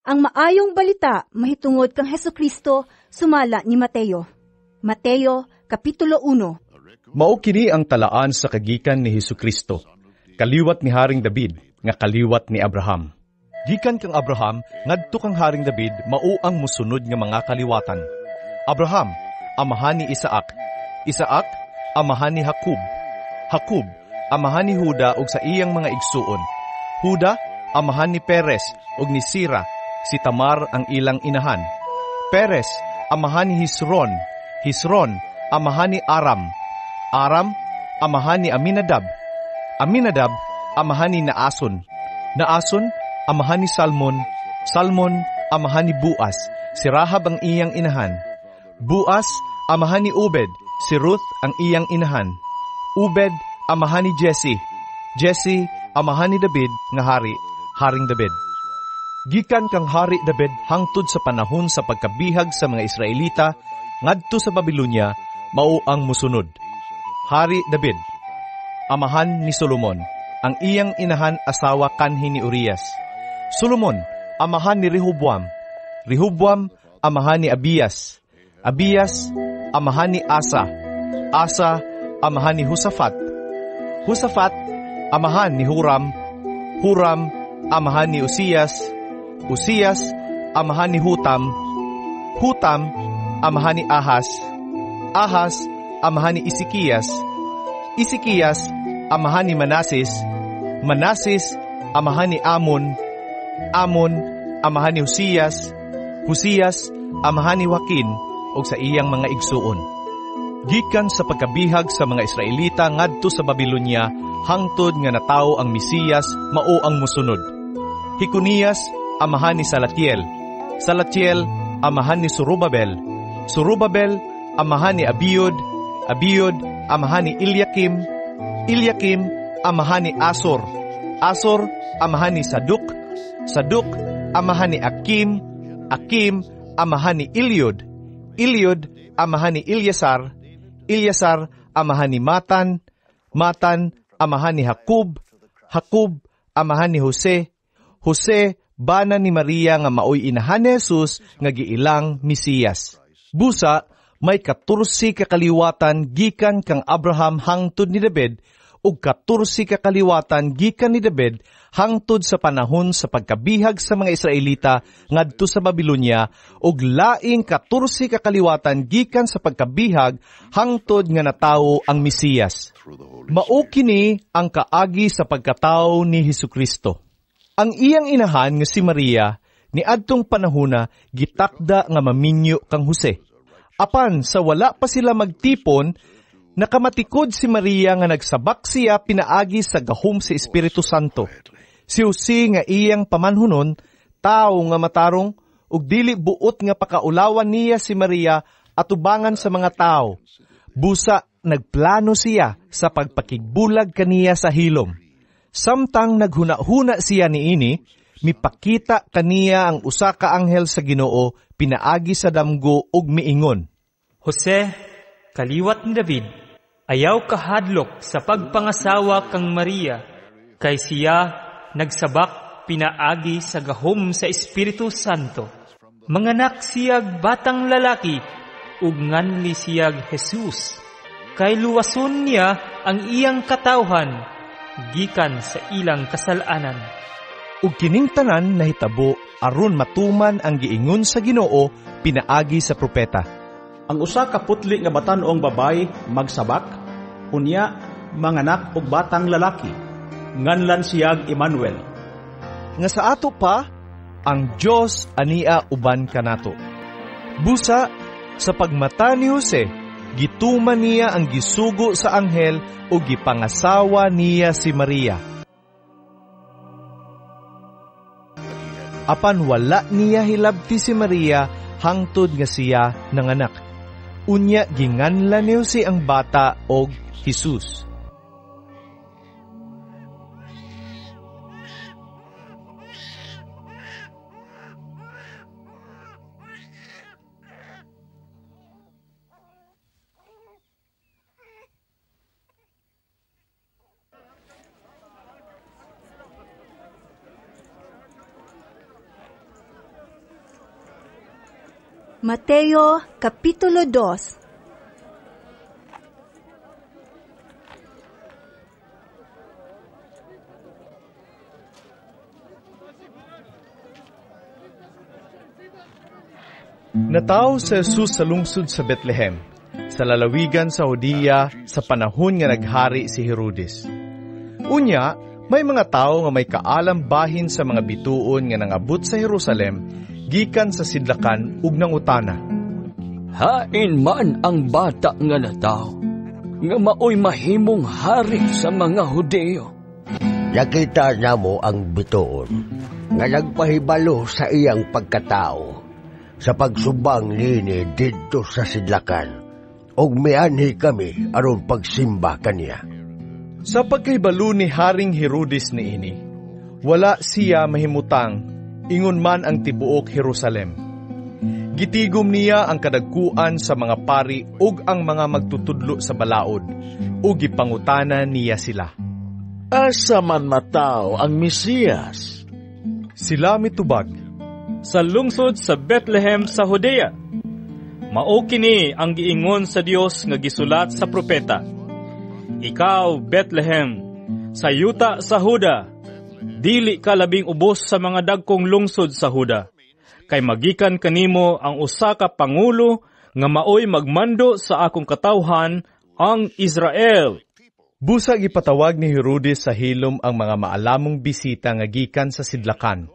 Ang maayong balita mahitungod kang Hesukristo sumala ni Mateo. Mateo, Kapitulo 1. Mao kini ang talaan sa kagikan ni Hesukristo, kaliwat ni Haring David, nga kaliwat ni Abraham. Gikan kang Abraham, ngadto kang Haring David, mao ang musunod nga mga kaliwatan. Abraham, amahan ni Isaac. Isaac, amahan ni Jacob. Jacob, amahan ni Juda ug sa iyang mga igsuon. Juda, amahan ni Perez ug ni Sira, si Tamar ang ilang inahan. Perez, amahan ni Hesron. Hesron, amahan ni Aram. Aram, amahan ni Aminadab. Aminadab, amahan ni Naason. Naason, amahan ni Salmon. Salmon, amahan ni Boaz. Si Rahab ang iyang inahan. Boaz, amahan ni Obed. Si Ruth ang iyang inahan. Obed, amahan ni Jesse. Jesse, amahan ni David nga hari, Haring David. Gikan kang Hari David hangtod sa panahon sa pagkabihag sa mga Israelita ngadto sa Babilonia, mao ang musunod. Hari David, amahan ni Solomon, ang iyang inahan asawa kanhi ni Urias. Solomon, amahan ni Rehoboam. Rehoboam, amahan ni Abias. Abias, amahan ni Asa. Asa, amahan ni Hosafat. Hosafat, amahan ni Huram. Huram, amahan ni Uzias. Uzias, amahan ni Hutam. Hutam, amahan ni Ahas. Ahas, amahan ni Ezekias. Ezekias, amahan ni Manases. Manases, amahan ni Amon. Amon, amahan ni Hosias. Hosias, amahan ni Joaquin, ug sa iyang mga igsuon. Gikan sa pagkabihag sa mga Israelita ngadto sa Babilonia, hangtod nga natawo ang Mesiyas, mao ang musunod. Hikonias, amahan ni Salatiel. Salatiel, amahan ni Zorobabel. Zorobabel, amahan ni Abiud. Abiud, amahan ni Eliakim. Eliakim, amahan ni Asor. Asor, amahan ni Saduk. Saduk, amahan ni Akim. Akim, amahan ni Eliud. Eliud, amahan ni Ilyasar. Ilyasar, amahan ni Matan. Matan, amahan ni Jacob. Jacob, amahan ni Jose. Jose, bana ni Maria nga maoy inahan ni Jesus nga giilang Mesiyas. Busa, may 14 kakaliwatan gikan kang Abraham hangtod ni David ug 14 kakaliwatan gikan ni David hangtod sa panahon sa pagkabihag sa mga Israelita ngadto sa Babilonia ug laing 14 kakaliwatan gikan sa pagkabihag hangtod nga natawo ang Mesiyas. Mao kini ang kaagi sa pagkatawo ni Hesukristo. Ang iyang inahan nga si Maria ni adtong panahona gitakda nga maminyo kang Jose. Apan sa wala pa sila magtipon, nakamatikod si Maria nga nagsabak siya pinaagi sa gahom sa Espiritu Santo. Si Jose nga iyang pamanhunon, tao nga matarong, ug dili buot nga pakaulawan niya si Maria atubangan sa mga tao. Busa nagplano siya sa pagpakigbulag kaniya sa hilom. Samtang naghuna-huna siya niini, mipakita kaniya ang usa ka anghel sa Ginoo pinaagi sa damgo ug miingon, Jose, kaliwat ni David, ayaw kahadlok sa pagpangasawa kang Maria, kay siya nagsabak pinaagi sa gahom sa Espiritu Santo. Manganak siyag batang lalaki, ug nganli siyag Jesus, kay luwason niya ang iyang katawhan, gikan sa ilang kasalanan. Ug kining tanan nahitabo aron matuman ang giingon sa Ginoo pinaagi sa propeta. Ang usa ka putli nga batan-ong babay magsabak, unya manganak og batang lalaki, nganlan siyag Emmanuel. Nga sa ato pa, ang Dios ania uban kanato. Busa, sa pagmata ni Jose, gituman niya ang gisugo sa anghel o gipangasawa niya si Maria. Apan wala niya hilabti si Maria hangtod nga siya nanganak. Unya ginganlan ni Jose ang bata og Jesus. Mateo Kapitulo 2. Natao si Jesus sa lungsod sa Bethlehem, sa lalawigan sa Judea sa panahon nga naghari si Herodes. Unya, may mga tao nga may kaalam bahin sa mga bituon nga nangabot sa Jerusalem, gikan sa sidlakan ug nangutana. Hain man ang bata nga nataw, nga maoy mahimong hari sa mga Hudeo. Nakita na mo ang bituon, nga nagpahibalo sa iyang pagkatao, sa pagsubang nini didto sa sidlakan, og mianhi kami aron pagsimba kaniya. Sa pagkahibalo ni Haring Herodes niini, wala siya mahimutang, ingon man ang tibuok Jerusalem. Gitigom niya ang kadagkuan sa mga pari ug ang mga magtutudlo sa balaod, ug gipangutana niya sila. Asa man mataw ang Mesiyas? Sila mitubag, sa lungsod sa Bethlehem sa Judea. Mao kini ang giingon sa Dios nga gisulat sa propeta. Ikaw, Bethlehem, sa yuta sa Huda, dili ka labing ubos sa mga dagkong lungsod sa Huda, kay magikan kanimo ang usa ka pangulo nga maoy magmando sa akong katawhan, ang Israel. Busa gipatawag ni Herodes sa hilom ang mga maalamong bisita nga gikan sa sidlakan.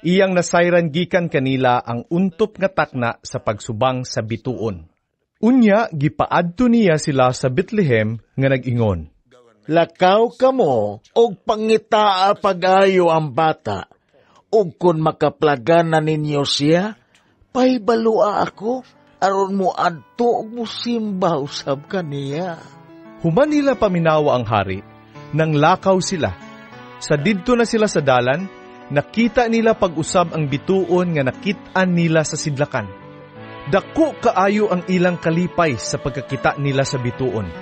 Iyang nasayran gikan kanila ang untop nga takna sa pagsubang sa bituon. Unya, gipaadto niya sila sa Bethlehem nga nag-ingon. Lakaw kamo og pangitaa pag-ayo ang bata, ug kun makaplaganan ninyo siya, pahibalua ako aron mo adto og musimba usab kaniya. Human nila paminawa ang hari, nang lakaw sila. Sa didto na sila sa dalan, nakita nila pag-usab ang bituon nga nakit-an nila sa sidlakan. Dako kaayo ang ilang kalipay sa pagkakita nila sa bituon.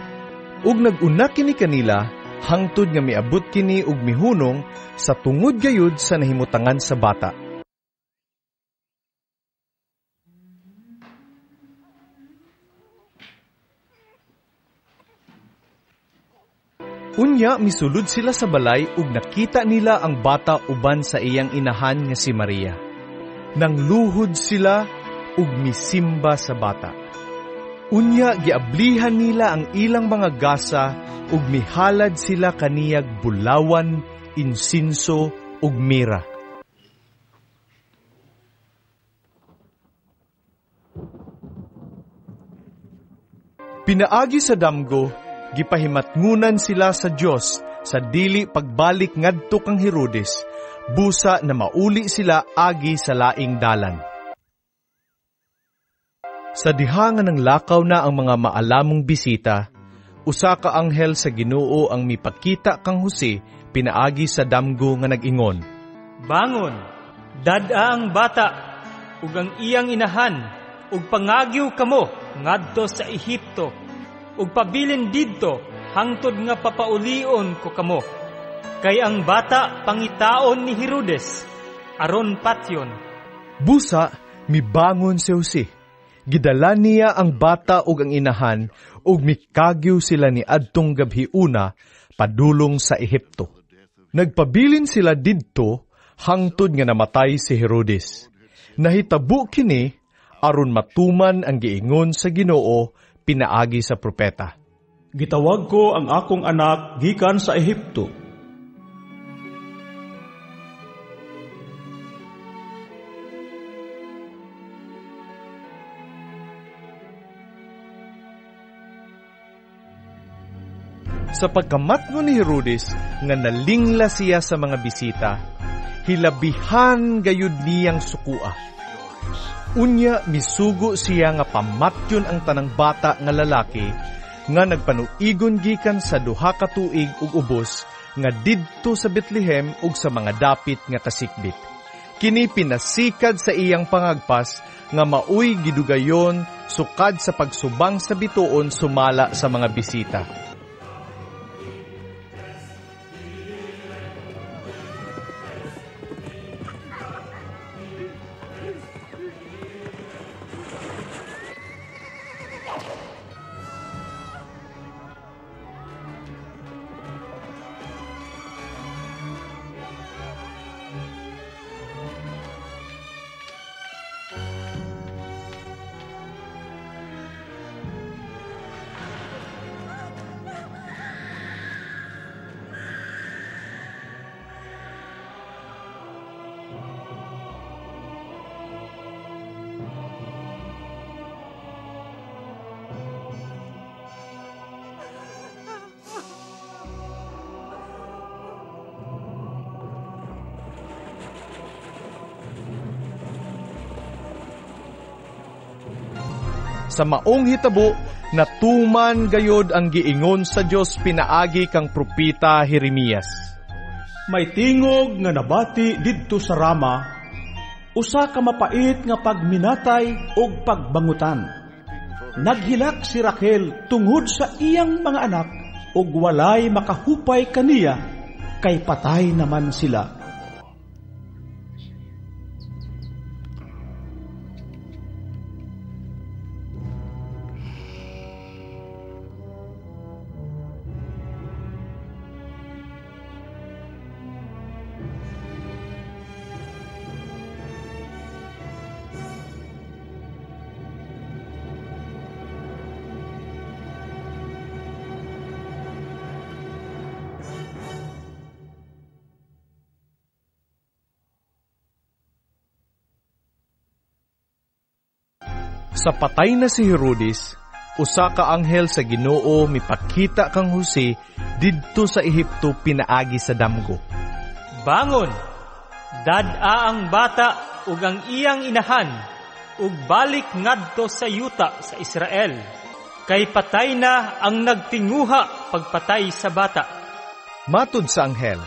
Ug nag-una kini kanila, hangtod nga miabot kini ug mihunong sa tungod gayud sa nahimutangan sa bata. Unya, misulod sila sa balay ug nakita nila ang bata uban sa iyang inahan nga si Maria. Nang luhod sila ug misimba sa bata. Unya, giablihan nila ang ilang mga gasa ug mihalad sila kaniyag bulawan, insinso ug mira. Pinaagi sa damgo, gipahimatngunan sila sa Dios sa dili pagbalik ngadto kang Herodes, busa na mauli sila agi sa laing dalan. Sa diha nga nang lakaw na ang mga maalamong bisita, usa ka anghel sa Ginoo ang mipakita kang Jose pinaagi sa damgo nga nag-ingon. Bangon, dad-a ang bata, ug ang iyang inahan, ug pangagyo kamo ngadto sa Ehipto, ug pabilin didto hangtod nga papaulion ko kamo. Kay ang bata pangitaon ni Herodes, aron patyon. Busa, mibangon si Jose. Gidala niya ang bata ug ang inahan, ug mikagyo sila ni adtong gabhiuna padulong sa Ehipto. Nagpabilin sila didto hangtod nga namatay si Herodes. Nahitabo kini aron matuman ang giingon sa Ginoo pinaagi sa propeta. Gitawag ko ang akong anak gikan sa Ehipto. Sa pagkamatno ni Herodes nga nalingla siya sa mga bisita, hilabihan gayud niyang sukua. Unya misugo siya nga pamatyon ang tanang bata nga lalaki nga nagpanuigon gikan sa 2 ka tuig ug ubos nga didto sa Bethlehem ug sa mga dapit nga kasikbit. Kini pinasikad sa iyang pangagpas nga maoy gidugayon sukad sa pagsubang sa bituon sumala sa mga bisita. Sa maong hitabo, natuman gayod ang giingon sa Dios pinaagi kang propeta Jeremias. May tingog nga nabati didto sa Rama, usa ka mapait nga pagminatay og pagbangutan. Naghilak si Raquel tungod sa iyang mga anak, ug walay makahupay kaniya, kay patay naman sila. Sa patay na si Herodes, usa ka anghel sa Ginoo mipakita kang Jose didto sa Ehipto pinaagi sa damgo. Bangon! Dad-a ang bata ug ang iyang inahan, ug balik ngadto sa yuta sa Israel. Kay patay na ang nagtinguha pagpatay sa bata. Matud sa anghel,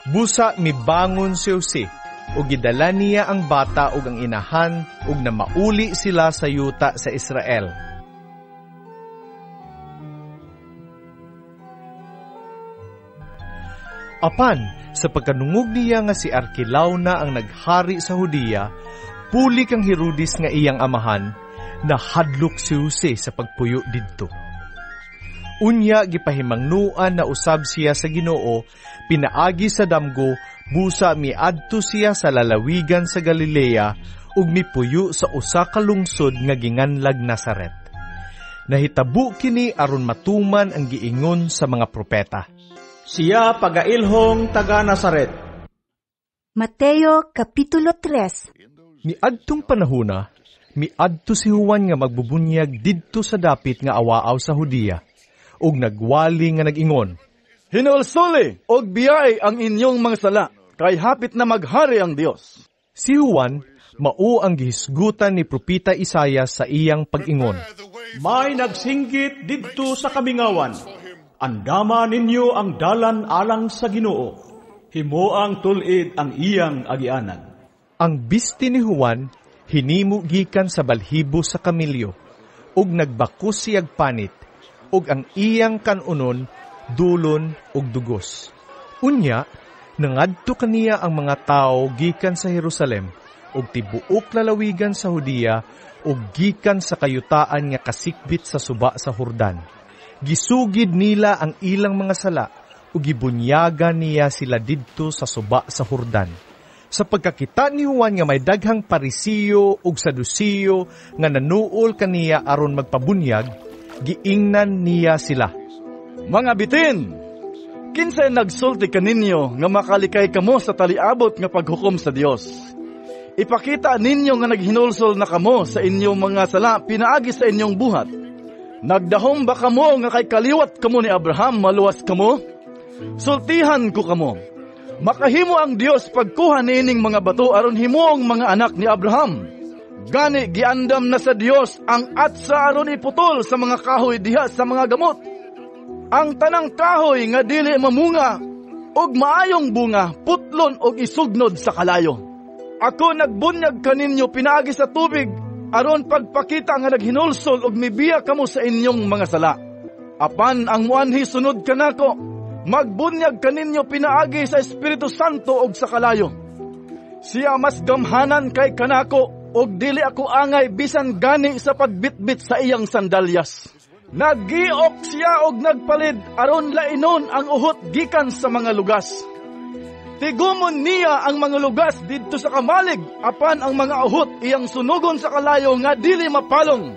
busa mibangon si Jose, ug gidala niya ang bata ug ang inahan, ug na mauli sila sa yuta sa Israel. Apan, sa pagkanungog niya nga si Arkelao na ang naghari sa Hudiya, puli kang Herodes nga iyang amahan, nahadlok si Jose sa pagpuyo didto. Unya gipahimangnuan na usab siya sa Ginoo, pinaagi sa damgo, busa miadto siya sa lalawigan sa Galilea, ug mipuyo sa usa ka lungsod nga ginganlag Nazaret. Nahitabo kini aron matuman ang giingon sa mga propeta. Siya pagailhong taga Nazaret. Mateo Kapitulo 3. Miadtong panahona, miadto si Juan nga magbubunyag didto sa dapit nga awaaw sa Hudiya, ug nagwali nga nag-ingon, Hinulsuli og biyay ang inyong mga sala, kay hapit na maghari ang Dios. Si Juan, mao ang gihisgutan ni Propeta Isaias sa iyang pag-ingon. May nagsinggit didto sa kamingawan. Andama ninyo ang dalan alang sa Ginoo. Himoang tulid ang iyang agianan. Ang bisti ni Juan, hinimo gikan sa balhibo sa kamilyo, ug nagbakos siyag panit, ug ang iyang kanunon, dulon ug dugos. Unya, nangadto kaniya ang mga tao gikan sa Jerusalem, ug tibuok lalawigan sa Hudiya, ug gikan sa kayutaan nga kasikbit sa suba sa Jordan. Gisugid nila ang ilang mga sala, ug gibunyagan niya sila didto sa suba sa Jordan. Sa pagkakita ni Juan nga may daghang Parisiyo ug Sadusiyo nga nanuol kaniya aron magpabunyag, giingnan niya sila. Mga bitin, kinsay nagsulti kaninyo nga makalikay kamo sa taliabot nga paghukom sa Dios. Ipakita ninyo nga naghinulsol na kamo sa inyong mga sala pinaagi sa inyong buhat. Nagdahom ba kamo nga kay kaliwat kamo ni Abraham maluwas kamo? Sultihan ko kamo. Makahimo ang Dios pagkuha niining mga bato aron himuong mga anak ni Abraham. Gani giandam na sa Dios ang atsa aron iputol sa mga kahoy diha sa mga gamot. Ang tanang kahoy nga dili mamunga og maayong bunga putlon og isugnod sa kalayo. Ako nagbunyag kaninyo pinaagi sa tubig aron pagpakita nga naghinulsol og mibiya kamo sa inyong mga sala. Apan ang muanhi sunod kanako, magbunyag kaninyo pinaagi sa Espiritu Santo og sa kalayo. Siya mas gamhanan kay kanako og dili ako angay bisan gani sa pagbitbit sa iyang sandalyas. Naggiok siya og nagpalid aron lainon ang uhot gikan sa mga lugas. Tigumon niya ang mga lugas didto sa kamalig, apan ang mga uhot iyang sunugon sa kalayo nga dili mapalong.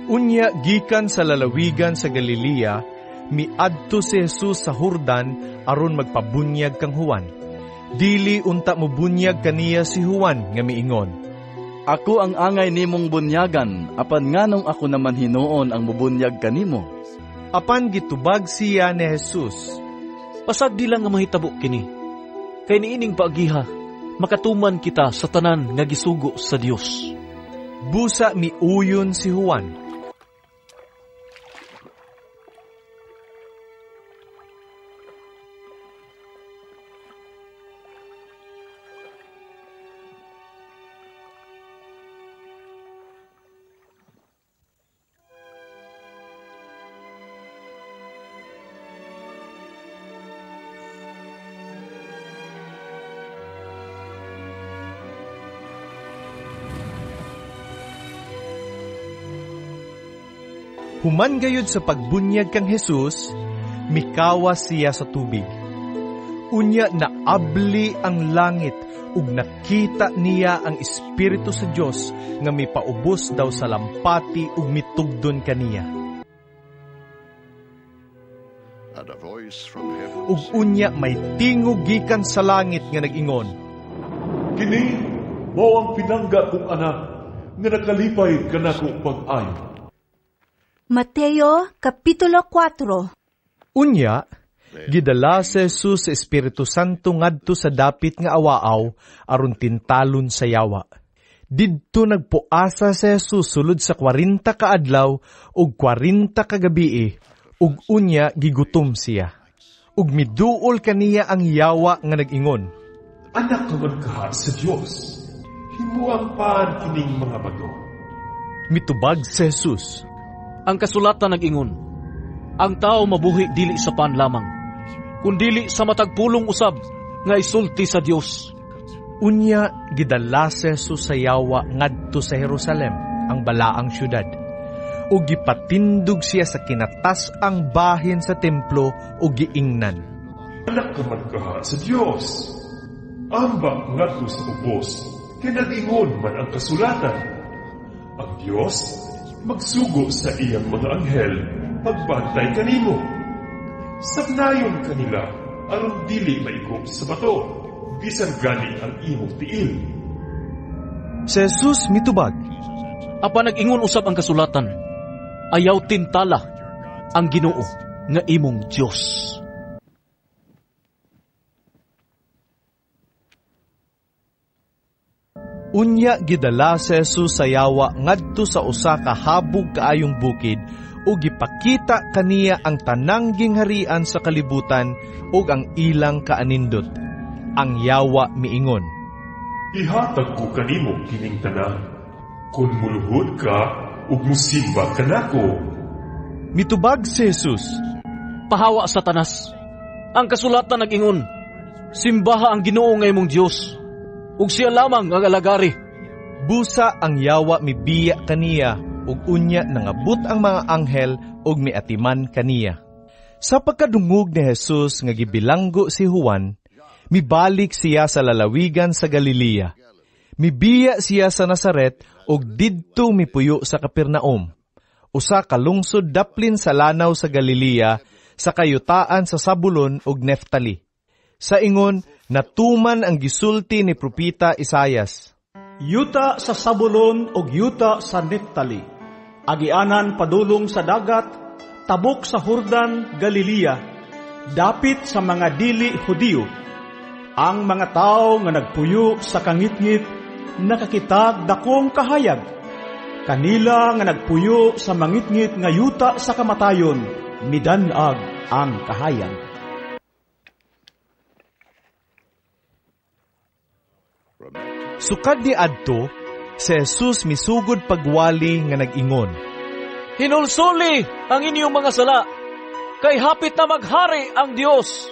Unya gikan sa lalawigan sa Galilea, miadto si Jesus sa Jordan aron magpabunyag kang Juan. Dili unta mo bunyag kaniya si Juan nga miingon, Ako ang angay nimong bunyagan, apan nganong ako naman hinuon ang mubunyag kanimo. Apan gitubag siya ni Jesus, Pasagdi lang nga mahitabo kini. Kay niining paagiha, makatuman kita sa tanan nga gisugo sa Dios. Busa miuyon si Juan. Human gayud sa pagbunyag kang Jesus, mikawas siya sa tubig. Unya naabli ang langit ug nakita niya ang Espiritu sa Dios nga mipaubos daw sa lampati ug mitugdon kaniya. Ug unya may tingog gikan sa langit nga nag-ingon, Kini mao ang pinangga kong anak nga nakalipay kanako pag-ayo. Mateo Kapitulo 4. Unya, gidala si Jesus sa Espiritu Santo ngadto sa dapit nga awaaw aron tintalon sa yawa. Didto nagpuasa si Jesus sulod sa 40 ka adlaw ug 40 ka gabii ug unya gigutom siya. Ug miduol kaniya ang yawa nga nag-ingon, Anak ka man ka sa Dios, himuang paan kining mga bato. Mitubag si Jesus, Ang kasulatan nag-ingon, ang tao mabuhi dili sa pan lamang, kundili sa matagpulong usab nga isulti sa Dios. Unya, gidala si Jesus sa yawa ngadto sa Jerusalem, ang balaang syudad. O gipatindog siya sa kinatas-ang bahin sa templo o giingnan. Anak ka man ka sa Dios, ambak ngadto sa ubos, kay nag-ingon man ang kasulatan. Ang Dios magsugo sa iyang mga anghel pagbantay kanimo. Sabnayon kanila aron dili maigop sa bato, bisan gani ang imong tiil. Si Jesus mitubag, Apan nag-ingon usab ang kasulatan, ayaw tintala ang Ginoo nga imong Dios. Unya gidala si Jesus sa yawa ngadto sa usa ka habog kaayong bukid ug gipakita kaniya ang tanang gingharian sa kalibutan ug ang ilang kaanindot. Ang yawa miingon, Ihatag ko kanimo kining tanan, kun muluhod ka ug musimba kanako. mitubag si Jesus, Pahawa Satanas, ang kasulatan nag-ingon, simbaha ang Ginoo nga imong Dios, ug siya lamang ang alagari. Busa ang yawa mibiya kaniya ug unya nangabot ang mga anghel ug miatiman kaniya. Sa pagkadungog ni Jesus nga gibilanggo si Juan, mibalik siya sa lalawigan sa Galilea. Mibiya siya sa Nazaret ug didto mipuyo sa Capernaum, usa ka lungsod daplin sa lanaw sa Galilea sa kayutaan sa Zabulon ug Neftali. Sa ingon, natuman ang gisulti ni propeta Isaias. Yuta sa Zabulon ug yuta sa Neftali, agianan padulong sa dagat, tabok sa Jordan, Galilea, dapit sa mga dili Hudiyo. Ang mga tao nga nagpuyo sa kangitngit, nakakitag dakong kahayag. Kanila nga nagpuyo sa mangitngit nga yuta sa kamatayon, midanag ang kahayag. Sukad ni adto, si Jesus misugod pagwali nga nag-ingon, Hinulsuli ang inyong mga sala, kay hapit na maghari ang Dios.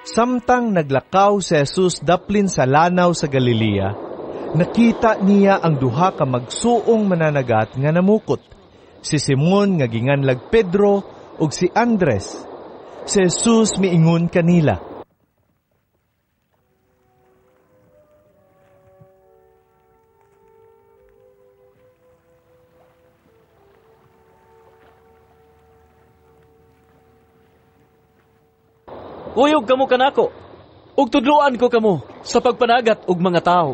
Samtang naglakaw si Jesus daplin sa lanaw sa Galilea, Nakita niya ang duha ka magsuong mananagat nga namukot, si Simon nga ginganlag Pedro ug si Andres. Si Jesus miingon kanila, Kuyog kamo kanako, ug tudloan ko kamo sa pagpanagat og mga tao.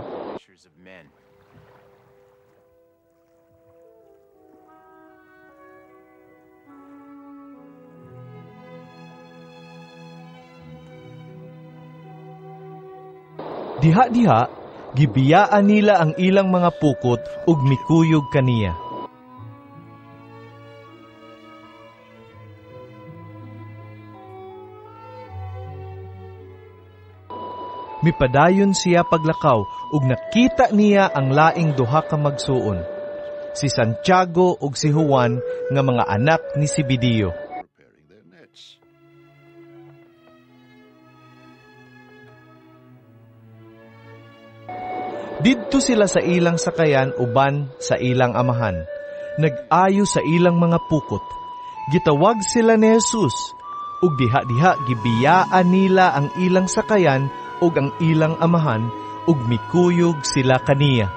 Diha-diha, gibiyaan nila ang ilang mga pukot ug mikuyog kaniya. Mipadayon siya paglakaw ug nakita niya ang laing duha ka magsuon, si Santiago ug si Juan nga mga anak ni Zebedeo. Didto sila sa ilang sakayan uban sa ilang amahan, nag-ayo sa ilang mga pukot. Gitawag sila ni Jesus, ug diha-diha gibiyaan nila ang ilang sakayan ug ang ilang amahan, ug mikuyog sila kaniya.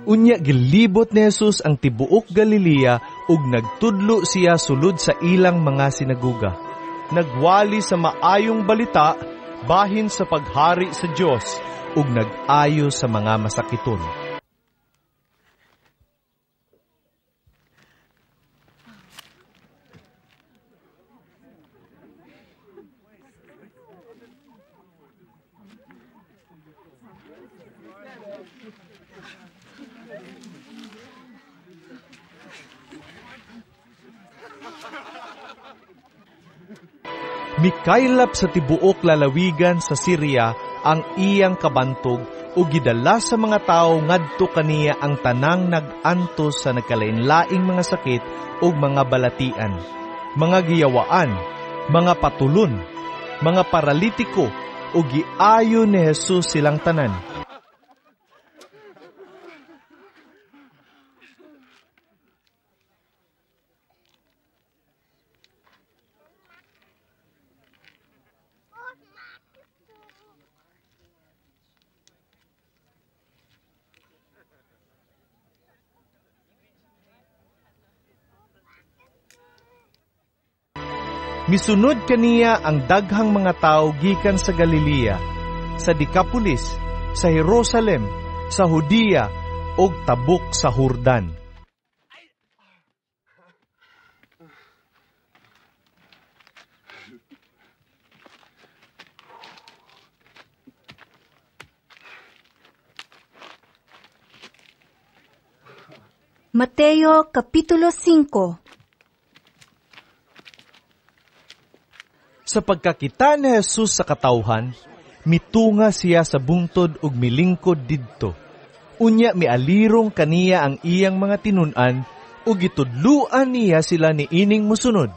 Unya gilibot ni Jesus ang tibuok Galilea ug nagtudlo siya sulod sa ilang mga sinagoga. Nagwali sa maayong balita bahin sa paghari sa Dios ug nag-ayo sa mga masakiton. Mikaylap sa tibuok lalawigan sa Syria ang iyang kabantog ug gidala sa mga tawo ngadto kaniya ang tanang nag-antos sa nagkalain-laing mga sakit ug mga balatian, mga giyawaan, mga patulon, mga paralitiko ug giayo ni Jesus silang tanan. Misunod kaniya ang daghang mga tao gikan sa Galilea, sa Decapolis, sa Jerusalem, sa Judea, ug tabok sa Jordan. Mateo Kapitulo 5. Sa pagkakita ni Jesus sa katawhan, mitunga siya sa bungtod ug milingkod didto. Unya mialirong kaniya ang iyang mga tinun-an ug gitudluan niya sila ni ining mosunod.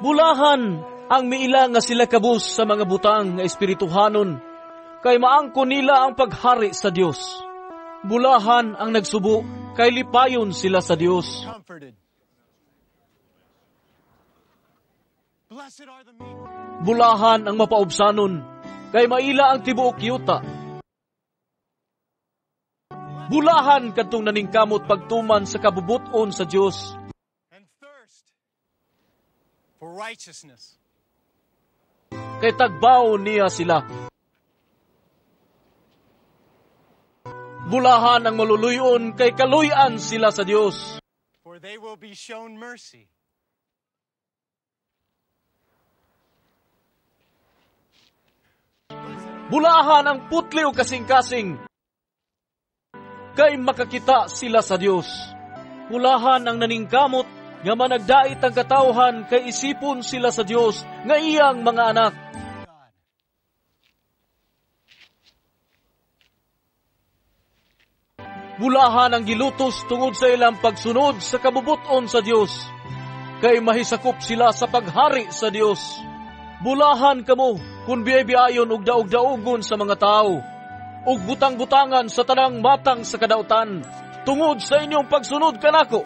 Bulahan ang miila nga sila kabus sa mga butang nga espirituhanon, kay maangkon nila ang paghari sa Dios. Bulahan ang nagsubo, kay lipayon sila sa Dios. Bulahan ang mapaubsanon, kay maila ang tibuok yuta. Bulahan kadtong naningkamot pagtuman sa kabubuton sa Dios. Kay tagbaw niya sila. Bulahan ang maluluyon, kay kaluyan sila sa Dios. For they will be shown mercy. Bulahan ang putli o kasing-kasing, kay makakita sila sa Dios. Bulahan ang naningkamot, nga managdait ang katawhan kay isipon sila sa Dios nga iyang mga anak. Bulahan ang gilutos tungod sa ilang pagsunod sa kabubuton sa Dios, kay mahisakop sila sa paghari sa Dios. Bulahan kamo kung biyay-biyayon og daog-daogon sa mga tao, ug butang-butangan sa tanang matang sa kadautan, tungod sa inyong pagsunod kanako.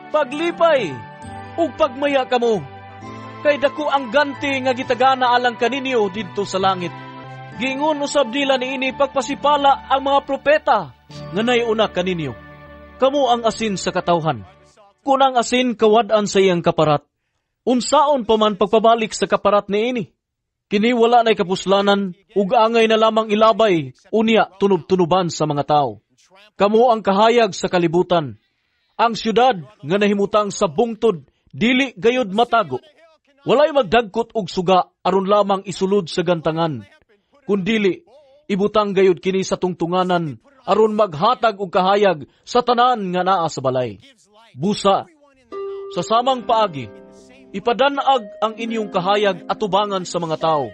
Paglipay ug pagmaya kamo, kay dako ang ganti nga gitagana alang kaninyo didto sa langit. Giingon usab nila niini pagpasipala ang mga propeta nga naiuna kaninyo. Kamo ang asin sa katawhan. Kung ang asin kawad-an sa iyang kaparat, unsaon pa man pagpabalik sa kaparat niini? Kini wala na'y kapuslanan, ug angay na lamang ilabay, unya tunub-tunuban sa mga tao. Kamo ang kahayag sa kalibutan. Ang syudad nga nahimutang sa bungtod, dili gayud matago. Walay magdagkot og suga aron lamang isulod sa gantangan. Kundili, ibutang gayud kini sa tungtunganan aron maghatag og kahayag sa tanan nga naa sa balay. Busa, sa samang paagi, ipadanag ang inyong kahayag atubangan sa mga tao,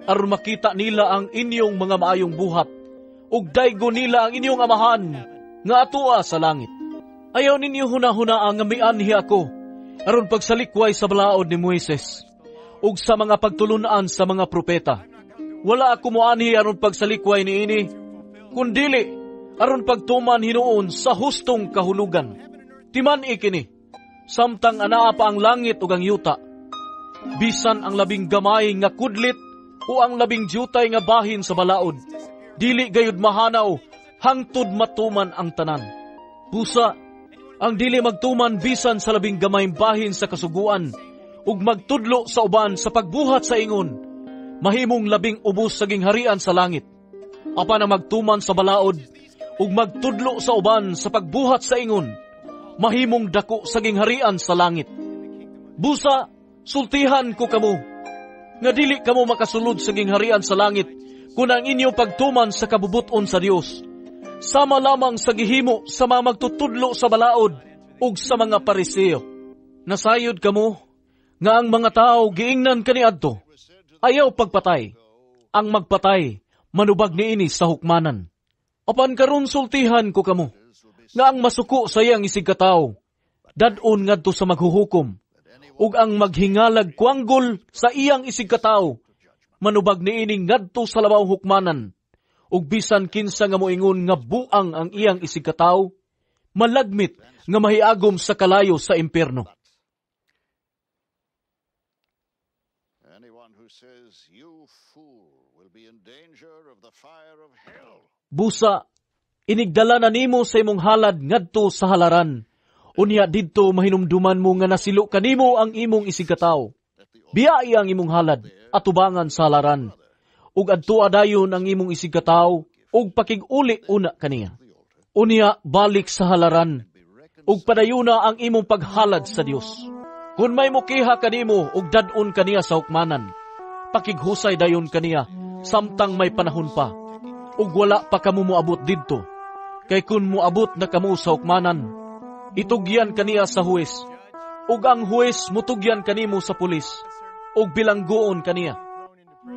aron makita nila ang inyong mga maayong buhat, ug daygo nila ang inyong amahan nga atua sa langit. Ayaw ninyo hunahuna nga mianhi ako, aron pagsalikway sa balaod ni Moises, ug sa mga pagtulunan sa mga propeta. Wala ako moanhi aron pagsalikway niini, kundili aron pagtuman hinuon sa hustong kahulugan. Timan ikini, samtang anaa pa ang langit ug ang yuta, bisan ang labing gamay nga kudlit o ang labing jutay nga bahin sa balaod, dili gayud mahanaw hangtod matuman ang tanan. Busa, ang dili magtuman bisan sa labing gamayng bahin sa kasuguan ug magtudlo sa uban sa pagbuhat sa ingon, mahimong labing ubos sa gingharian sa langit. Apan ang magtuman sa balaod ug magtudlo sa uban sa pagbuhat sa ingon, mahimong dako sa gingharian sa langit. Busa, sultihan ko kamo, nga dili kamo makasulod sa gingharian sa langit kung ang inyong pagtuman sa kabubuton sa Dios, sama lamang sa gihimo sa mga magtutudlo sa balaod ug sa mga pariseo. Nasayod kamo, nga ang mga tao giingnan kaniadto, ayaw pagpatay. Ang magpatay, manubag niini sa hukmanan. Apan karon sultihan ko kamo, nga ang masuko sa iyang isig katawo, dadon ngadto sa maghuhukom, ug ang maghingalag kuanggol sa iyang isig katawo, manubag niini ngadto sa labaw hukmanan, ug bisan kinsa nga moingon nga buang ang iyang isig katawo, malagmit nga mahiagom sa kalayo sa impierno. Busa, inigdala na nimo sa imong halad ngadto sa halaran. Unya didto mahinumduman mo nga nasilo kanimo ang imong isig katawo. Biyai ang imong halad atubangan sa halaran. Ug adto adayon ang imong isig katawo ug pakig-uli una kaniya. Unya balik sa halaran ug padayuna ang imong paghalad sa Dios. Kung may mukiha kanimo ug dadon kaniya sa hukmanan, pakighusay dayon kaniya samtang may panahon pa. Ug wala pa kamo moabot didto. Kay kun moabot na kamo sa hukmanan, itugyan kaniya sa huwes, ug ang huwes mutugyan kanimo sa pulis, ug bilanggoon kaniya.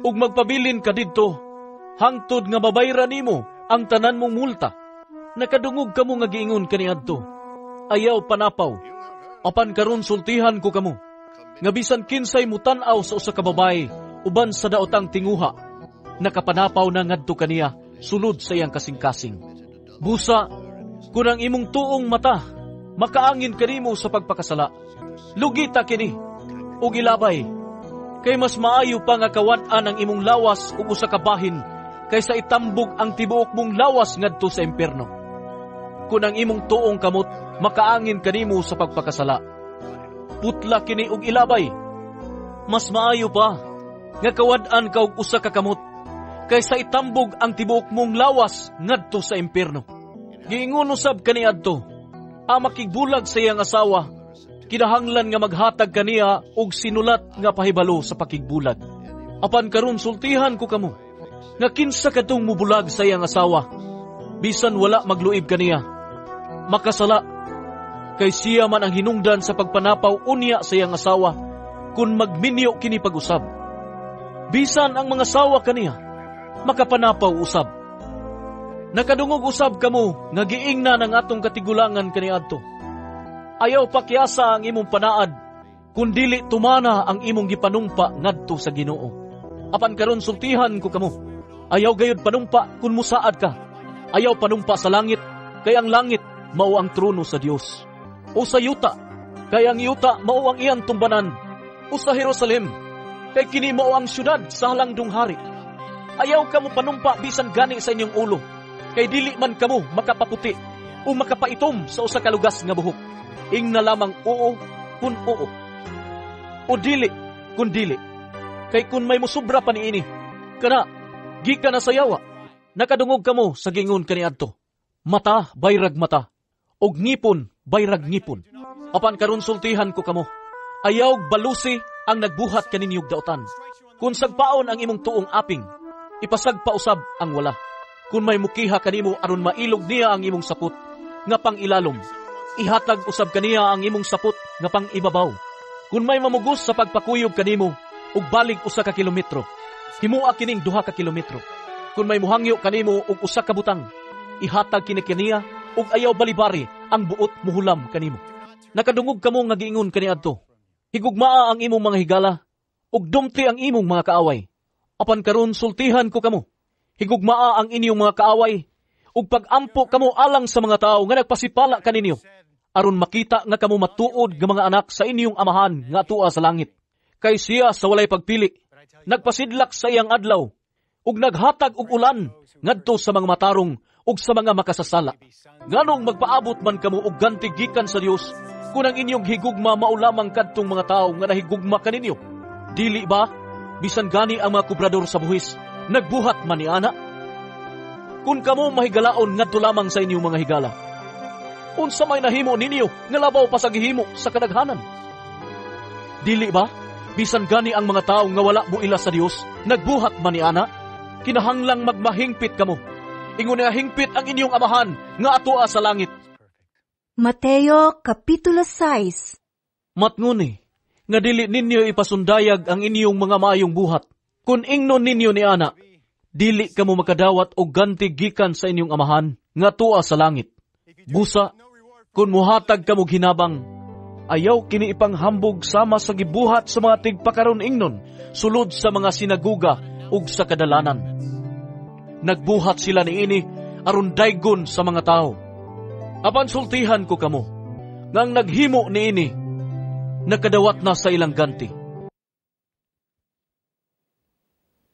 Ug magpabilin ka didto, hangtod nga babayran nimo ang tanan mong multa. Nakadungog kamo nga giingon kaniadto, ayaw panapaw. Apan karon sultihan ko kamo, nga bisan kinsay mutan-aw sa usa ka babae uban sa daotang tinguha, nakapanapaw na ngadto kaniya sulod sa iyang kasing-kasing. Busa, kung ang imong tuong mata makaangin kanimo sa pagpakasala, lugita kini ug ilabay, kay mas maayo pa nga kawad-an ang imong lawas ug usa ka bahin kaysa itambog ang tibuok mong lawas ngadto sa impierno. Kung ang imong tuong kamot makaangin kanimo sa pagpakasala, putla kini ug ilabay, mas maayo pa nga kawad-an ka og usa ka kamot kaysa itambog ang tibuok mong lawas ngadto sa impierno. Giingon usab kaniadto, ang makigbulag sa iyang asawa, kinahanglan nga maghatag kaniya og sinulat nga pahibalo sa pakigbulag. Apan karon sultihan ko kamo, nga kinsa kadtong mubulag sa iyang asawa, bisan wala magluib kaniya, makasala, kay siya man ang hinungdan sa pagpanapaw unya sa iyang asawa, kung magminyo kini pag-usab. Bisan ang mga asawa kaniya, makapanapaw usab. Nakadungog usab kamo, nga giingna ng atong katigulangan kaniadto. Ayaw pakyasa ang imong panaad, kun dili tumana ang imong gipanumpa ngadto sa Ginoo. Apan karon sultihan ko kamo, ayaw gayud panumpa kun musaad ka. Ayaw panumpa sa langit, kay ang langit mao ang trono sa Dios. O sa yuta, kay ang yuta mao ang iyang tumbanan. O sa Jerusalem, kay kini mao ang syudad sa halangdong hari. Ayaw kamo panumpa bisan gani sa inyong ulo, kay dili man kamo makapaputi o makapaitom sa usa ka lugas nga buhok. Ing na lamang oo kun oo, o dili kun dili. Kay kun may musubra pa niini, kana gikan na sa yawa, nakadungog kamo sa gingon kaniadto. Mata bayrag mata, og ngipon bayrag ngipon. Apan karon sultihan ko kamo, ayaw balusi ang nagbuhat kaninyog daotan. Kun sagpaon ang imong tuong aping, ipasagpausab ang wala. Kun may mukiha kanimo aron mailog niya ang imong sapot nga pang ilalom, ihatag usab kaniya ang imong sapot nga pang ibabaw. Kun may mamugos sa pagpakuyog kanimo ug balig usa ka kilometro, himua kining 2 ka kilometro. Kun may muhangyo kanimo og usa ka butang, ihatag kini kaniya ug ayaw balibari ang buot muhulam kanimo. Nakadungog kamo nga giingon kaniadto, higugmaa ang imong mga higala ug dumti ang imong mga kaaway. Apan karon sultihan ko kamo, higugmaa ang inyong mga kaaway ug pag-ampo kamo alang sa mga tao nga nagpasipala kaninyo, aron makita nga kamo matuod nga mga anak sa inyong amahan nga tua sa langit. Kay siya sa walay pagpili, nagpasidlak sa iyang adlaw, ug naghatag og ulan ngadto sa mga matarong ug sa mga makasasala. Nganong magpaabot man kamo og ganti gikan sa Dios, kung ang inyong higugma maulamang kadtong mga tao nga nahigugma kaninyo? Dili ba, bisan gani ang mga kubrador sa buhis, nagbuhat man ni ana? Kung kamo mahigalaon ngadto lamang sa inyong mga higala, unsa may nahimo ninyo nga labaw pa sa gihimo sa kadaghanan? Dili ba, bisan gani ang mga tao nga wala buila sa Dios, nagbuhat man ni ana? Kinahanglang magmahingpit kamo, ingon nga hingpit ang inyong amahan nga atoa sa langit. Mateo Kapitulo 6. Matnguni, nga dili ninyo ipasundayag ang inyong mga maayong buhat. Kung ingnon ninyo ni ana, dili kamo makadawat og ganti gikan sa inyong amahan nga tua sa langit. Busa, kung muhatag kamo hinabang, ayaw kini ipanghambog sama sa gibuhat sa mga tigpakaron ingnon, sulod sa mga sinaguga ug sa kadalanan. Nagbuhat sila niini aron daygon sa mga tao. Apan sultihan ko kamo, ngang naghimo niini, nakadawat na sa ilang ganti.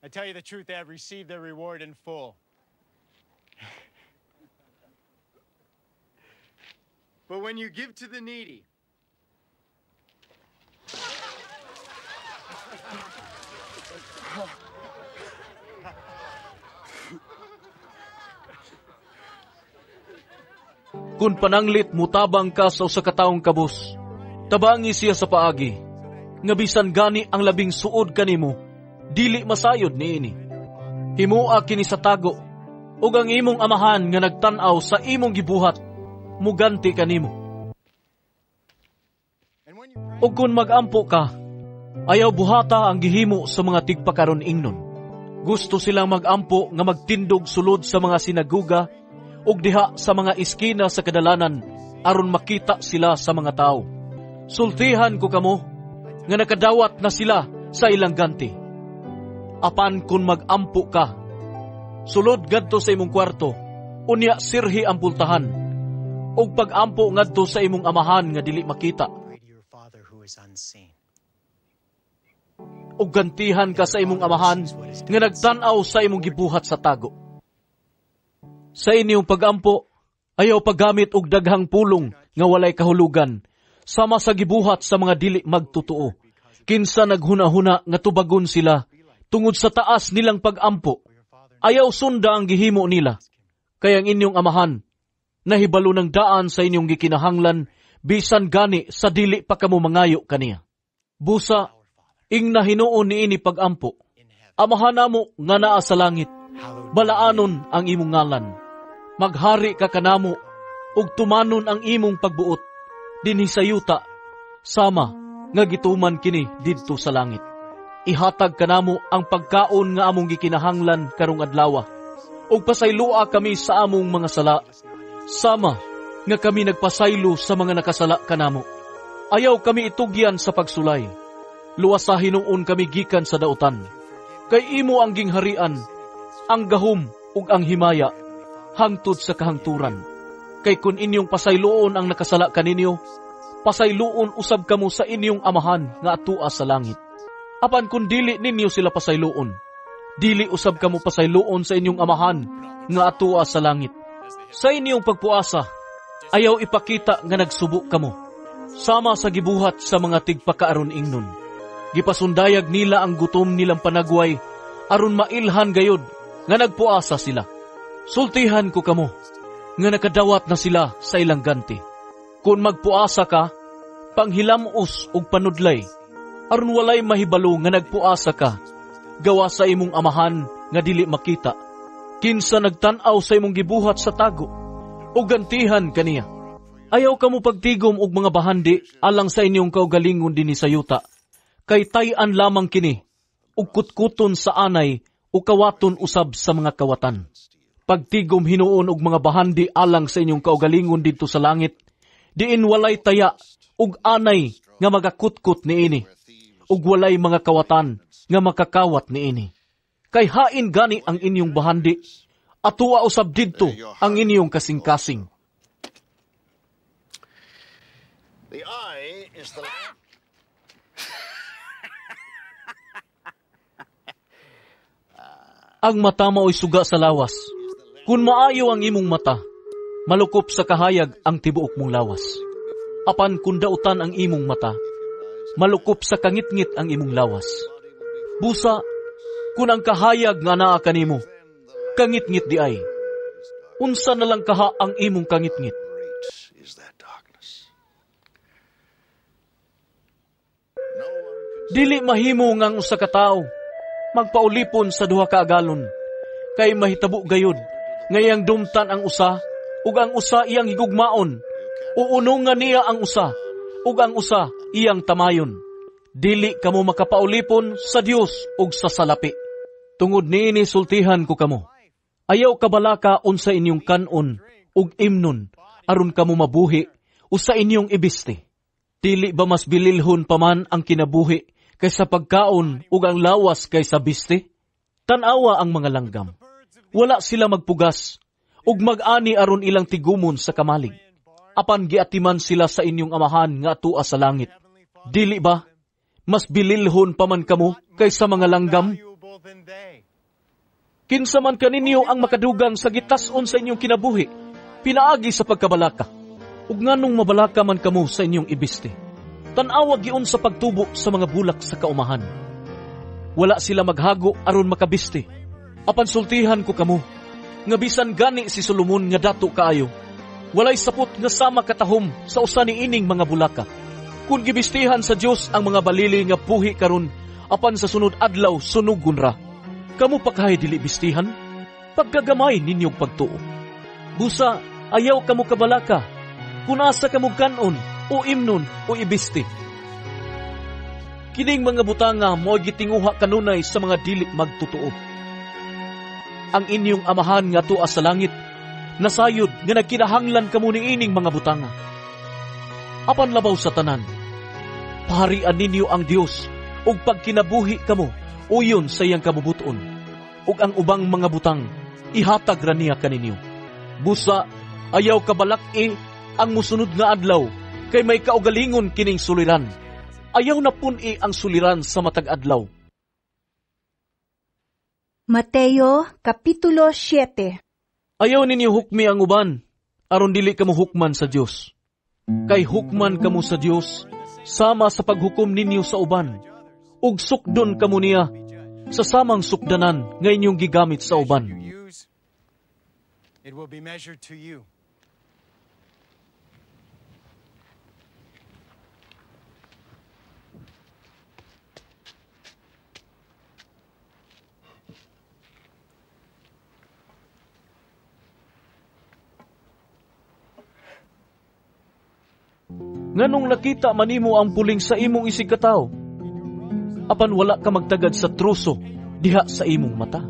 I tell you the truth, they have received their reward in full. But when you give to the needy, kung pananglit mutabang ka sa usa ka taong kabus, tabangi siya sa paagi, nga bisan gani ang labing suod kanimo, dili masayod niini. Himua kini sa tago, ug ang imong amahan nga nagtan-aw sa imong gibuhat, muganti kanimo. Ug kung magampo ka, ayaw buhata ang gihimo sa mga tigpakaron ingnon. Gusto silang magampo nga magtindog sulod sa mga sinaguga ug diha sa mga iskina sa kadalanan aron makita sila sa mga tao. Sultihan ko kamo nga nakadawat na sila sa ilang ganti. Apan kung magampo ka, sulod ngadto sa imong kwarto, unya sirhi ang pultahan, ug pag-ampo ngadto sa imong amahan nga dili makita. Ug gantihan ka sa imong amahan nga nagtan-aw sa imong gibuhat sa tago. Sa inyong pag-ampo, ayaw paggamit og daghang pulong nga walay kahulugan, sama sa gibuhat sa mga dili magtutuo. Kinsa naghuna-huna nga tubagon sila, tungod sa taas nilang pag-ampo, ayaw sunda ang gihimo nila. Kaya ang inyong amahan, nahibalo ng daan sa inyong gikinahanglan, bisan gani sa dili pa kamo mangayo kaniya. Busa, ing nahinuon niini pag-ampo, amahan namo nga naa sa langit, balaanon ang imong ngalan. Maghari ka kanamo, ug tumanon ang imong pagbuot dinhi sa yuta, sama nga gituman kini didto sa langit. Ihatag kanamo ang pagkaon nga among gikinahanglan karong adlaw, ug pasaylua kami sa among mga sala, sama nga kami nagpasaylo sa mga nakasala kanamo. Ayaw kami itugyan sa pagsulay, luwas sa hinuon kami gikan sa dautan. Kay imo ang gingharian, ang gahom ug ang himaya, hangtod sa kahangturan. Kay kun inyong pasayloon ang nakasala kaninyo, pasayloon usab kamo sa inyong amahan nga atua sa langit. Apan kun dili ninyo sila pasayloon, dili usab kamo pasayloon sa inyong amahan nga atua sa langit. Sa inyong pagpuasa, ayaw ipakita nga nagsubo kamo, sama sa gibuhat sa mga tigpakaaron ingnon. Gipasundayag nila ang gutom nilang panagway, aron mailhan gayod nga nagpuasa sila. Sultihan ko kamo, nga nakadawat na sila sa ilang ganti. Kung magpuasa ka, panghilamos ug panudlay, aron walay mahibalo nga nagpuasa ka, gawa sa imong amahan nga dili makita. Kinsa nagtan-aw sa imong gibuhat sa tago, o gantihan kaniya. Ayaw kamo pagtigom og mga bahandi alang sa inyong kaugalingon dinhi sa yuta, kay tay-an lamang kini, ug kutkuton sa anay o kawaton usab sa mga kawatan. Pagtigom hinuon og mga bahandi alang sa inyong kaugalingon didto sa langit, diin walay taya ug anay nga magakutkot niini, ug walay mga kawatan nga makakawat niini. Kay hain gani ang inyong bahandi, atua usab didto ang inyong kasing-kasing. The eye is the Ang mata mao'y suga sa lawas. Kung maayo ang imong mata, malukop sa kahayag ang tibuok mong lawas. Apan kung dautan ang imong mata, malukop sa kangit-ngit ang imong lawas. Busa, kung ang kahayag nga naa kanimo, kangit-ngit di ay. Unsa na lang kaha ang imong kangit-ngit? Dili mahimo ngang usa ka tawo magpaulipon sa duha ka agalon, kay mahitabo gayud ngayang dumtan ang usa ug ang usa iyang higugmaon, uunongan niya ang usa ug ang usa iyang tamayon. Dili kamo makapaulipon sa Dios ug sa salapi. Tungod niini sultihan ko kamo, ayaw kabalaka unsa inyong kanon ug imnon aron kamo mabuhi o sa inyong ibiste. Dili ba mas bililhon paman ang kinabuhi kaysa pagkaon ug ang lawas kaysa biste? Tan-awa ang mga langgam, wala sila magpugas ug mag-ani aron ilang tigumon sa kamalig. Apan giatiman sila sa inyong amahan nga atua sa langit. Dili ba mas bililhon paman kamo kaysa mga langgam? Kinsa man kaninyo ang makadugang sa gitas-on sa inyong kinabuhi, pinaagi sa pagkabalaka, ug nganong mabalaka man kamo sa inyong ibiste. Tan-awa giun sa pagtubo sa mga bulak sa kaumahan. Wala sila maghago aron makabiste. Apan sultihan ko kamo, nga bisan gani si Solomon nga dato kaayo, walay sapot nga sama katahom sa usa ni ining mga bulaka. Kung gibistihan sa Dios ang mga balili nga puhi karon, apan sa sunod adlaw sunugon ra, kamo pa kahay dili bistihan? Pagkagamay ninyong pagtuo. Busa, ayaw kamo kabalaka, kung asa kamo kanon, o imnon, o ibiste. Kining mga butanga mo gitinguha kanunay sa mga dili magtutuo. Ang inyong amahan nga tua sa langit, nasayod nga nagkinahanglan kamo ni ining mga butanga. Apan labaw sa tanan, paharian ninyo ang Dios, ug pagkinabuhi kamo, uyon sa iyang kabubuton, ug ang ubang mga butang, ihatag ra niya kaninyo. Busa, ayaw kabalak-i ang musunod nga adlaw, kay may kaugalingon kining suliran. Ayaw na pun-i ang suliran sa matag adlaw. Mateo, Kapitulo 7. Ayaw ninyo hukmi ang uban, aron dili kamo hukman sa Dios. Kay hukman kamo sa Dios, sama sa paghukom ninyo sa uban, ug sukdon kamo niya sa samang sukdanan nga inyong gigamit sa uban. It will be measured to you. Nganong nakita manimo ang puling sa imong isigkataw, apan wala ka magtagad sa truso diha sa imong mata.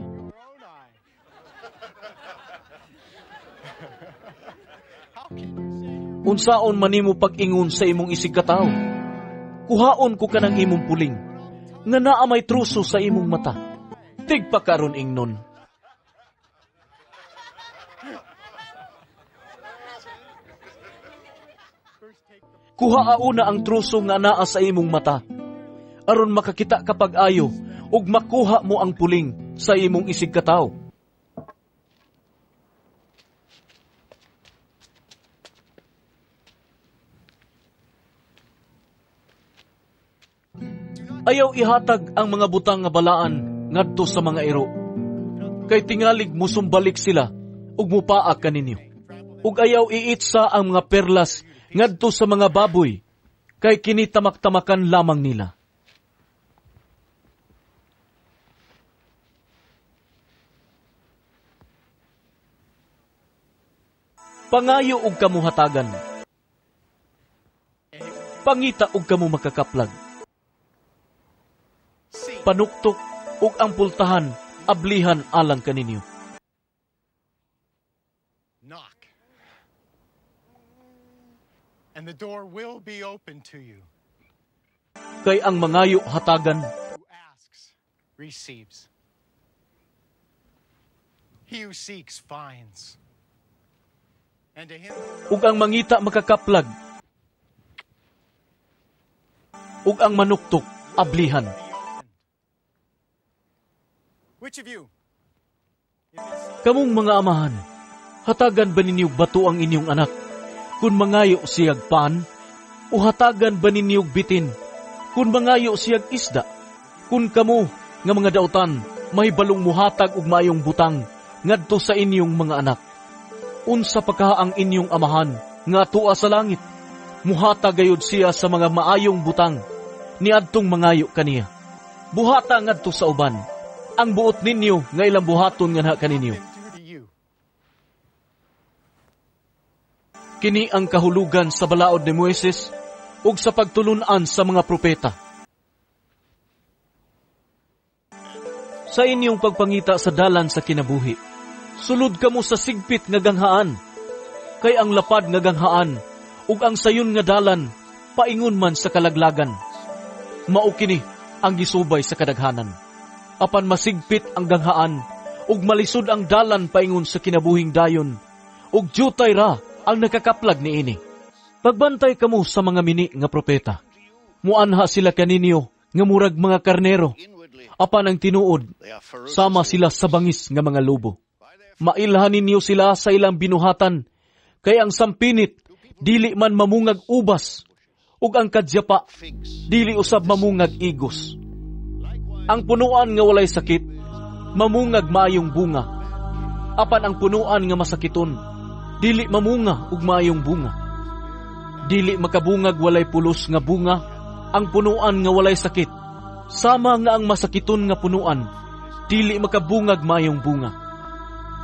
Unsaon manimo pag-ingon sa imong isigkataw, kuhaon ko kanang imong puling, nga naa may truso sa imong mata. Tigpa karon ingnon. Kuha una ang truso nga naa sa imong mata, aron makakita ka pag-ayo ug makuha mo ang puling sa imong isigkataw. Ayaw ihatag ang mga butang nga balaan ngadto sa mga iro, kay tingalig musumbalik sila ug mupaak kaninyo. Ug ayaw iitsa ang mga perlas ngadto sa mga baboy, kay kinitamak-tamakan lamang nila. Pangayo ug kamo hatagan, pangita ug kamo makakaplag. Panuktok ug ang pultahan ablihan alang kaninyo. Knock, and the door will be open to you. Kay ang mangayo hatagan, Who asks, receives. He who seeks, finds. And to him ug ang mangita makakaplag, ug ang manuktok ablihan. Which of you? Kamong mga amahan, hatagan ba ninyo bato ang inyong anak, kung mangayo siyag paan? O hatagan ba ninyo bitin, kung mangayo siyag isda? Kung kamo nga mga dautan, may balong muhatag ug mayong butang, ngadto sa inyong mga anak. Unsa pa ka ang inyong amahan, nga tua sa langit, muhatag gayud siya sa mga maayong butang, niadtong mangayo kaniya. Buhata ngadto sa uban, ang buot ninyo nga ilang buhaton nga kaninyo. Kini ang kahulugan sa balaod ni Moises ug sa pagtulunan sa mga propeta. Sa inyong pagpangita sa dalan sa kinabuhi, sulod kamo sa sigpit nga ganghaan, kay ang lapad nga ganghaan ug ang sayon nga dalan paingon man sa kalaglagan. Mao kini ang gisubay sa kadaghanan. Apan masigpit ang ganghaan, ug malisod ang dalan paingon sa kinabuhing dayon, ug jutay ra ang nakakaplag niini. Pagbantay kamo sa mga mini nga propeta. Muanha sila kaninyo nga murag mga karnero, apan ang tinuod, sama sila sa bangis nga mga lobo. Mailhan ninyo sila sa ilang binuhatan, kay ang sampinit, dili man mamungag ubas, ug ang kadyapa, dili usab mamungag igos. Ang punuan nga walay sakit, mamungag maayong bunga. Apan ang punuan nga masakiton, dili mamunga ug maayong bunga. Dili makabungag walay pulos nga bunga, ang punuan nga walay sakit. Sama nga ang masakiton nga punuan, dili makabungag maayong bunga.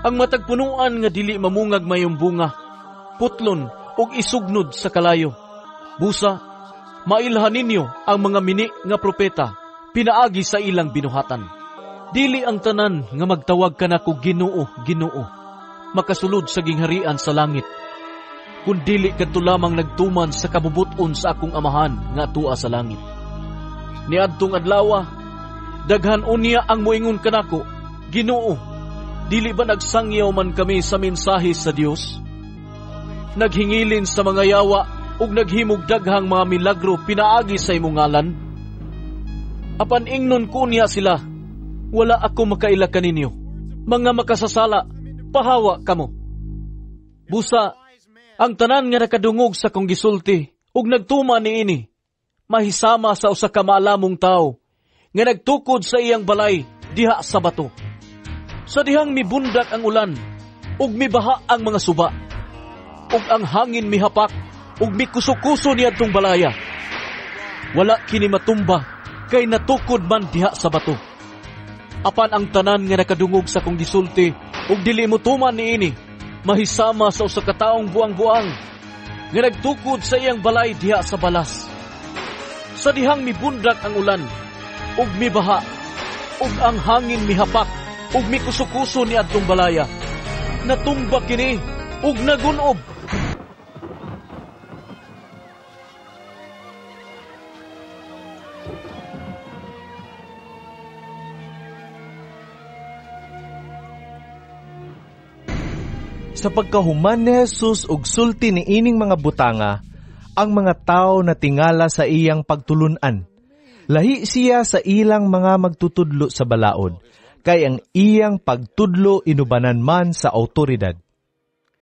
Ang matag punuan nga dili mamungag maayong bunga, putlon ug isugnod sa kalayo. Busa, mailhan ninyo ang mga mini nga propeta, pinaagi sa ilang binuhatan. Dili ang tanan nga magtawag ka na ko Ginoo, Ginoo, makasulod sa gingharian sa langit, kun dili kadto lamang nagtuman sa kabubuton sa akong amahan nga tua sa langit. Niadtong adlaw, daghan unya ang moingon kanako, Ginoo, dili ba nagsangyaw man kami sa mensahe sa Dios? Naghingilin sa mga yawa ug naghimog daghang mga milagro pinaagi sa imong ngalan? Apan ingnon ko niya sila, wala ako makaila kaninyo. Mga makasasala, pahawa kamo. Busa, ang tanan nga nakadungog sa kong gisulti, ug nagtuma niini, mahisama sa usa ka maalamong tao, nga nagtukod sa iyang balay, diha sa bato. Sa dihang mibundak ang ulan, ug mibaha ang mga suba, ug ang hangin mihapak, ug mikuso-kuso niadtong balaya. Wala kini matumba, kay natukod man diha sa bato. Apan ang tanan nga nakadungog sa kong gisulti ug dili mo tuman niini, mahisama sa usa ka taong buang-buang, nga nagtukod sa iyang balay diha sa balas. Sa dihang mibundak ang ulan, ug mibaha, ug ang hangin mihapak, ug mikusukuso ni adtong balaya. Natumba kini, ug nagunob. Sa pagkahuman ni Jesus ug sulti ni ining mga butanga, ang mga tao na tingala sa iyang pagtulunan. Lahi siya sa ilang mga magtutudlo sa balaod, kay ang iyang pagtudlo inubanan man sa awtoridad.